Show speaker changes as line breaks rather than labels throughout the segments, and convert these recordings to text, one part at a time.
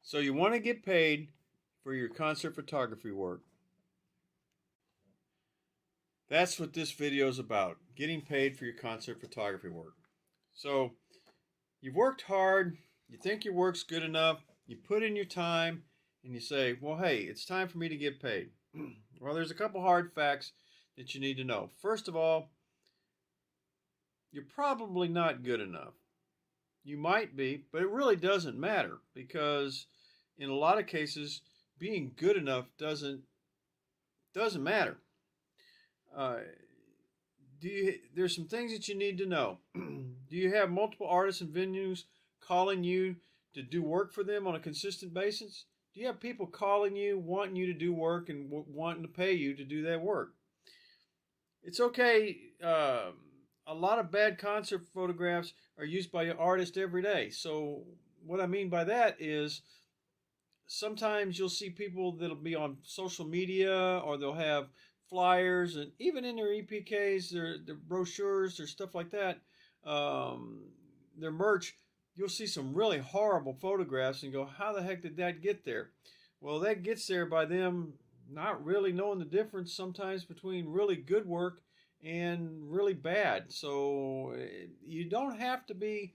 So you want to get paid for your concert photography work. That's what this video is about, getting paid for your concert photography work. So you've worked hard, you think your work's good enough, you put in your time, and you say, well, hey, it's time for me to get paid. Well, there's a couple hard facts that you need to know. First of all, you're probably not good enough. You might be, but it really doesn't matter, because in a lot of cases, being good enough doesn't matter. There's some things that you need to know. Do you have multiple artists and venues calling you to do work for them on a consistent basis? Do you have people calling you, wanting you to do work and wanting to pay you to do that work? It's okay. A lot of bad concert photographs are used by artists every day. So what I mean by that is sometimes you'll see people that'll be on social media, or they'll have flyers, and even in their EPKs, their brochures, their stuff like that, their merch, you'll see some really horrible photographs and go, how the heck did that get there? Well, that gets there by them not really knowing the difference sometimes between really good work and really bad. So you don't have to be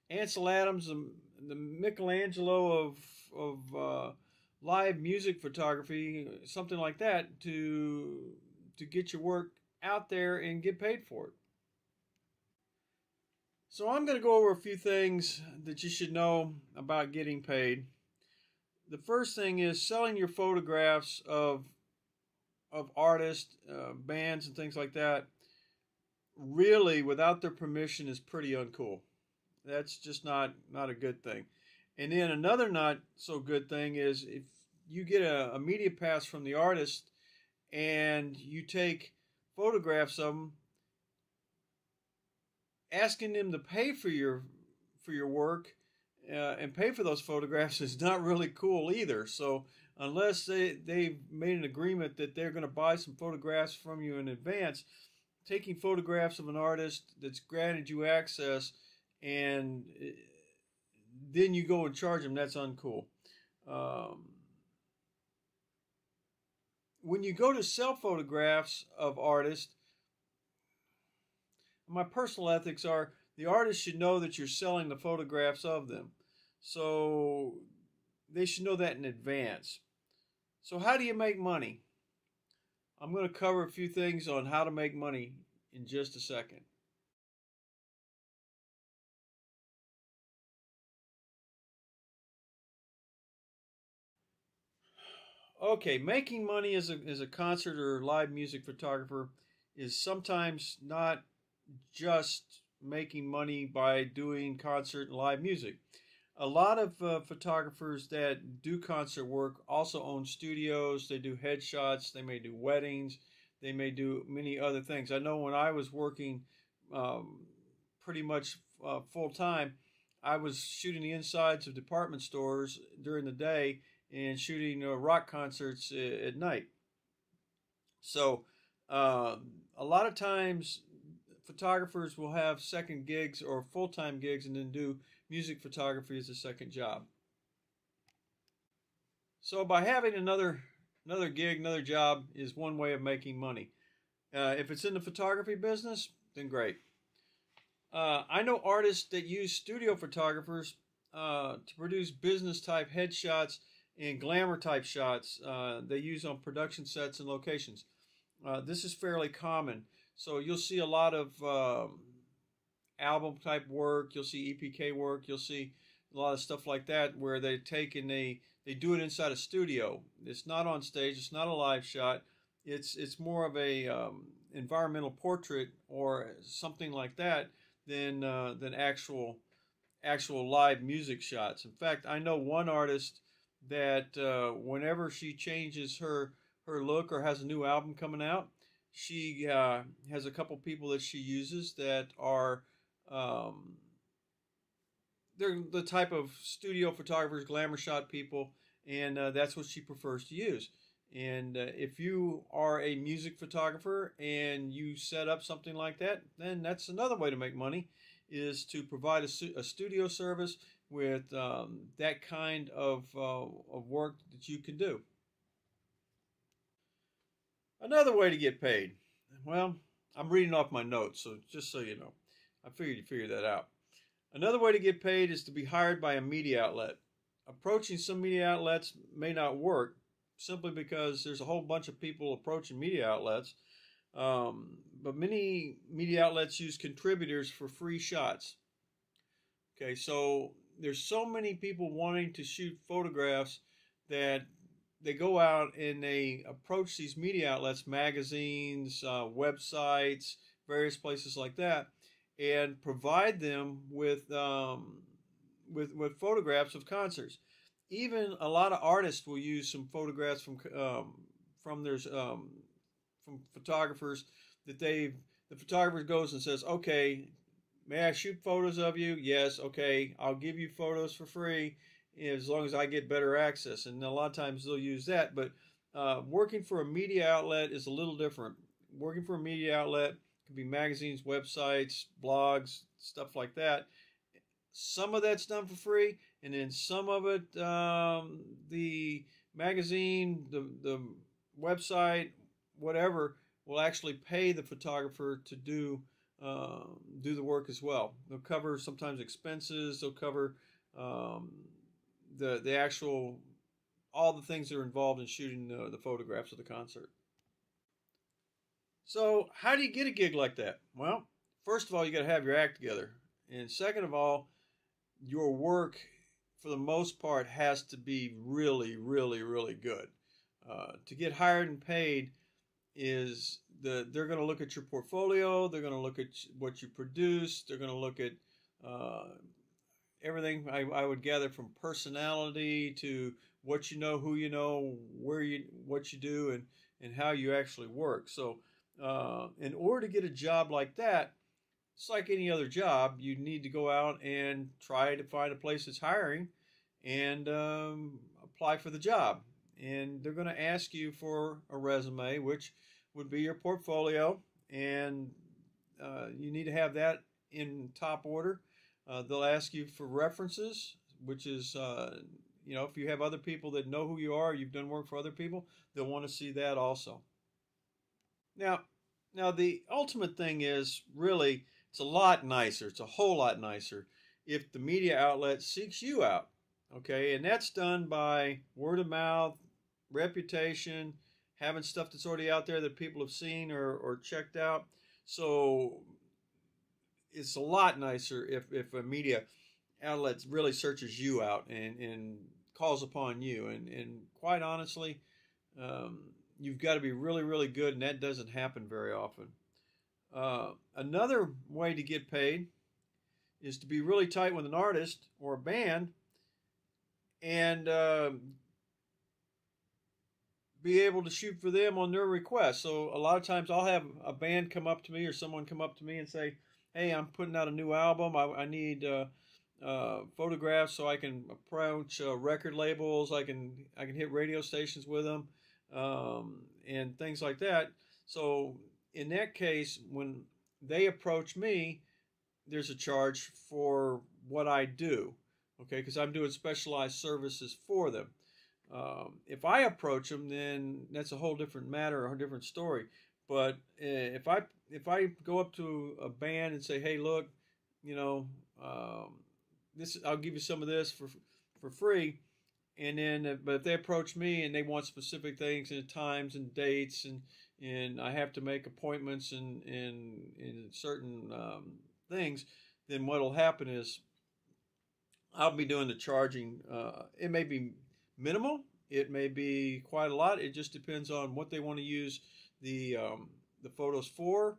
Ansel Adams, the Michelangelo of live music photography, something like that, to get your work out there and get paid for it. So I'm going to go over a few things that you should know about getting paid. The first thing is selling your photographs of artists, bands, and things like that, really without their permission, is pretty uncool. That's just not a good thing. And then another not so good thing is if you get a media pass from the artist and you take photographs of them, asking them to pay for your work and pay for those photographs is not really cool either. So unless they've made an agreement that they're going to buy some photographs from you in advance, taking photographs of an artist that's granted you access and then you go and charge them, that's uncool. When you go to sell photographs of artists, my personal ethics are the artist should know that you're selling the photographs of them. So they should know that in advance. So how do you make money? I'm going to cover a few things on how to make money in just a second. Okay, making money as a concert or live music photographer is sometimes not just making money by doing concert and live music. A lot of photographers that do concert work also own studios. They do headshots. They may do weddings. They may do many other things. I know when I was working pretty much full time, I was shooting the insides of department stores during the day and shooting rock concerts at night. So a lot of times photographers will have second gigs or full-time gigs and then do music photography as a second job. So by having another gig, another job is one way of making money. If it's in the photography business, then great. I know artists that use studio photographers to produce business type headshots and glamour type shots they use on production sets and locations. This is fairly common. So you'll see a lot of album type work, you'll see EPK work, you'll see a lot of stuff like that where they take and they do it inside a studio. It's not on stage, it's not a live shot. It's more of a environmental portrait or something like that than actual live music shots. In fact, I know one artist that whenever she changes her look or has a new album coming out, she has a couple people that she uses that are they're the type of studio photographers, glamour shot people, and that's what she prefers to use. And if you are a music photographer and you set up something like that, then that's another way to make money, is to provide a studio service with that kind of work that you can do. Another way to get paid. Well, I'm reading off my notes, so just so you know, I figured you figured that out. Another way to get paid is to be hired by a media outlet. Approaching some media outlets may not work simply because there's a whole bunch of people approaching media outlets. But many media outlets use contributors for free shots. Okay, so there's so many people wanting to shoot photographs that they go out and they approach these media outlets, magazines, websites, various places like that, and provide them with photographs of concerts. Even a lot of artists will use some photographs from their from photographers that the photographer goes and says, okay, may I shoot photos of you? Yes. Okay, I'll give you photos for free as long as I get better access. And a lot of times they'll use that. But working for a media outlet is a little different. Working for a media outlet could be magazines, websites, blogs, stuff like that. Some of that's done for free, and then some of it, the magazine, the website, whatever, will actually pay the photographer to do the work as well. They'll cover sometimes expenses. They'll cover the actual all the things that are involved in shooting the photographs of the concert. So how do you get a gig like that? Well, first of all, you got to have your act together, and second of all, your work for the most part has to be really, really, really good. To get hired and paid is they're going to look at your portfolio, they're going to look at what you produce, they're going to look at everything I would gather from personality to what you know, who you know, what you do, and how you actually work. So in order to get a job like that, it's like any other job. You need to go out and try to find a place that's hiring and apply for the job. And they're going to ask you for a resume, which would be your portfolio, and you need to have that in top order. They'll ask you for references, which is, if you have other people that know who you are, you've done work for other people, they'll want to see that also. Now the ultimate thing is really, it's a lot nicer. It's a whole lot nicer if the media outlet seeks you out. Okay, and that's done by word of mouth, reputation, having stuff that's already out there that people have seen or checked out. So it's a lot nicer if a media outlet really searches you out and calls upon you. And quite honestly, you've got to be really, really good, and that doesn't happen very often. Another way to get paid is to be really tight with an artist or a band and be able to shoot for them on their request. So a lot of times I'll have a band come up to me or someone come up to me and say, hey, I'm putting out a new album. I need photographs so I can approach record labels. I can hit radio stations with them and things like that. So in that case, when they approach me, there's a charge for what I do, okay, because I'm doing specialized services for them. If I approach them, then that's a whole different matter, a whole different story. But if I go up to a band and say, hey, look, this, I'll give you some of this for free, and then but if they approach me and they want specific things and times and dates and I have to make appointments in certain things, then what'll happen is I'll be doing the charging. It may be minimal, it may be quite a lot. It just depends on what they want to use the photos for,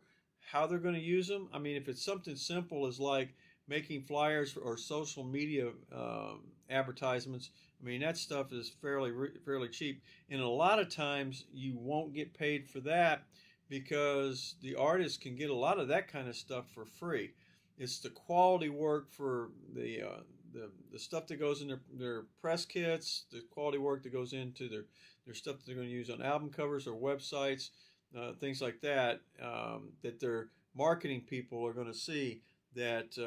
how they're going to use them. I mean, if it's something simple as like making flyers or social media advertisements, I mean, that stuff is fairly cheap. And a lot of times you won't get paid for that because the artist can get a lot of that kind of stuff for free. It's the quality work for the stuff that goes in their press kits, the quality work that goes into their stuff that they're going to use on album covers or websites, things like that, that their marketing people are going to see. that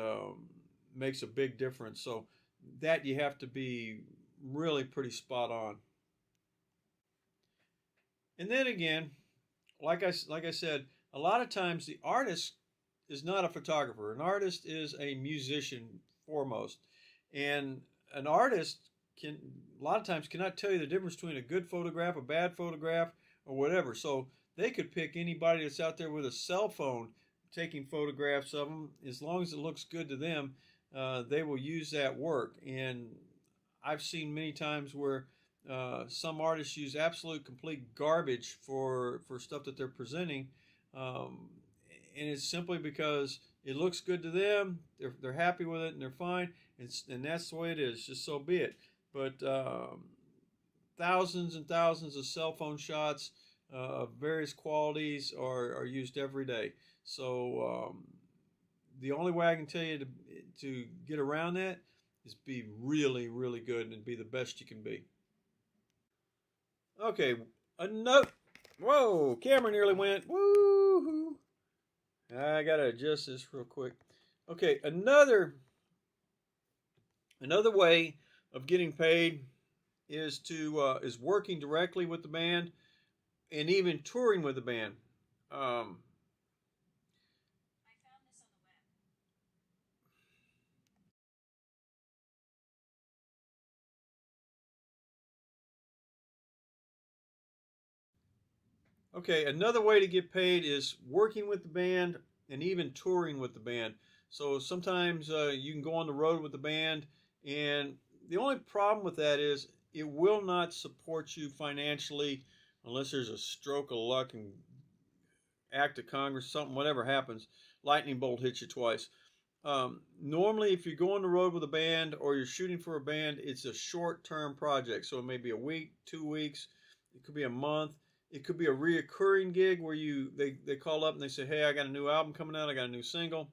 makes a big difference. So that you have to be really pretty spot on. And then again, like I said, a lot of times the artist is not a photographer. An artist is a musician foremost, and an artist can a lot of times cannot tell you the difference between a good photograph, a bad photograph, or whatever. So they could pick anybody that's out there with a cell phone taking photographs of them. As long as it looks good to them, they will use that work. And I've seen many times where some artists use absolute complete garbage for stuff that they're presenting, and it's simply because it looks good to them. They're happy with it and they're fine, and that's the way it is. Just so be it. But thousands and thousands of cell phone shots of various qualities are used every day. So the only way I can tell you to get around that is be really, really good and be the best you can be. Okay, another. Whoa, camera nearly went. Woo-hoo. I gotta adjust this real quick. Okay, another way of getting paid is is working directly with the band and even touring with the band. Okay, another way to get paid is working with the band and even touring with the band. So sometimes you can go on the road with the band, and the only problem with that is it will not support you financially unless there's a stroke of luck and act of Congress, something, whatever happens, lightning bolt hits you twice. Normally, if you go on the road with a band or you're shooting for a band, it's a short-term project. So it may be a week, 2 weeks, it could be a month. It could be a reoccurring gig where they call up and they say, hey, I got a new album coming out, I got a new single.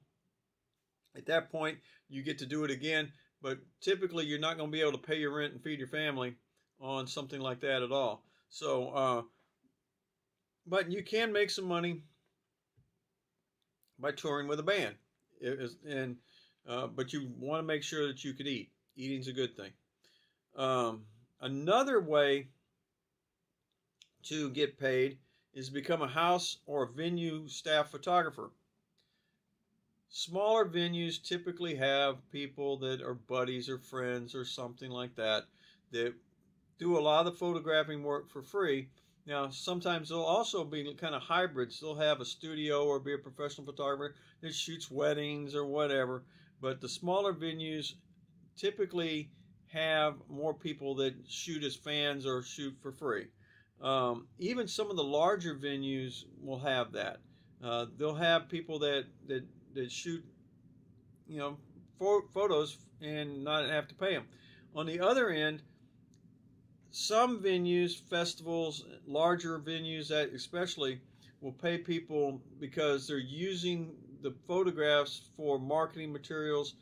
At that point, you get to do it again, but typically you're not going to be able to pay your rent and feed your family on something like that at all. So, but you can make some money by touring with a band. But you want to make sure that you can eat. Eating's a good thing. Another way to get paid is become a house or a venue staff photographer. Smaller venues typically have people that are buddies or friends or something like that that do a lot of the photographing work for free. Now, sometimes they'll also be kind of hybrids. They'll have a studio or be a professional photographer that shoots weddings or whatever. But the smaller venues typically have more people that shoot as fans or shoot for free. Even some of the larger venues will have that. They'll have people that shoot, photos and not have to pay them. On the other end, some venues, festivals, larger venues that especially will pay people because they're using the photographs for marketing materials.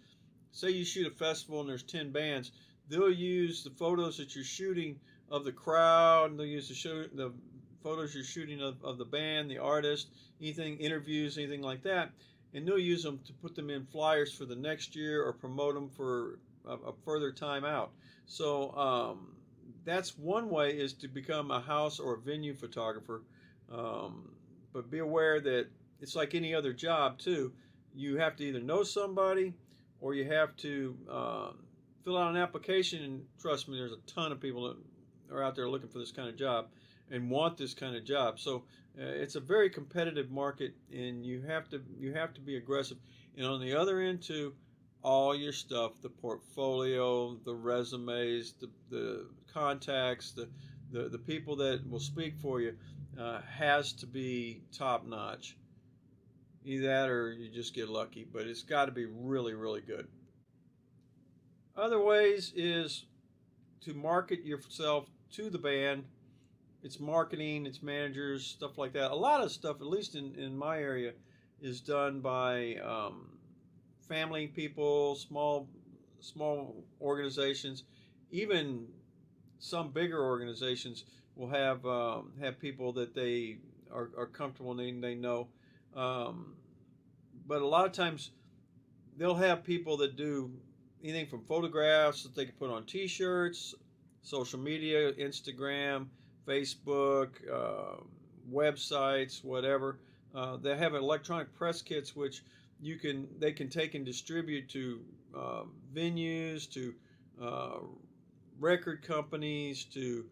Say you shoot a festival and there's 10 bands, they'll use the photos that you're shooting of the crowd, and they'll use the photos you're shooting of the band, the artist, anything, interviews, anything like that, and they'll use them to put them in flyers for the next year or promote them for a further time out. So that's one way, is to become a house or a venue photographer. But be aware that it's like any other job too. You have to either know somebody or you have to fill out an application, and trust me, there's a ton of people that are out there looking for this kind of job and want this kind of job. So it's a very competitive market, and you have to be aggressive. And on the other end too, all your stuff, the portfolio, the resumes, the contacts, the people that will speak for you, has to be top notch. Either that or you just get lucky, but it's got to be really, really good. Other ways is to market yourself to the band. It's marketing, it's managers, stuff like that. A lot of stuff, at least in my area, is done by family people, small organizations. Even some bigger organizations will have people that they are comfortable in, they know. But a lot of times they'll have people that do anything from photographs that they can put on T-shirts, social media, Instagram, Facebook, websites, whatever. They have electronic press kits which they can take and distribute to venues, to record companies, to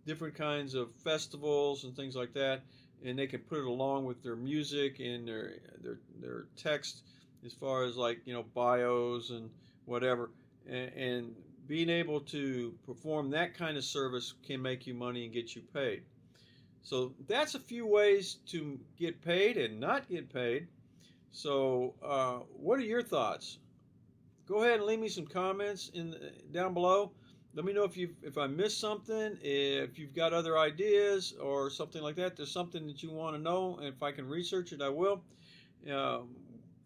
different kinds of festivals and things like that, and they can put it along with their music and their text, as far as, like, bios and whatever, and being able to perform that kind of service can make you money and get you paid. So that's a few ways to get paid and not get paid. So what are your thoughts? Go ahead and leave me some comments down below. Let me know if I missed something, if you've got other ideas or something like that. There's something that you want to know, and if I can research it, I will.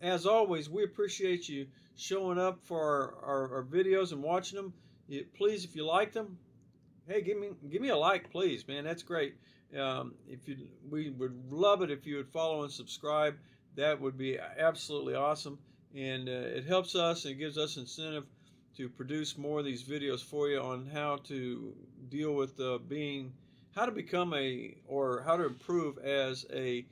As always, we appreciate you showing up for our videos and watching them. Please, if you like them, hey, give me a like, please, man. That's great. We would love it if you would follow and subscribe. That would be absolutely awesome, and it helps us and gives us incentive to produce more of these videos for you on how to deal with how to become how to improve as a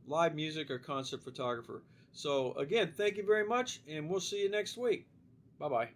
live music or concert photographer. So again, thank you very much, and we'll see you next week. Bye-bye.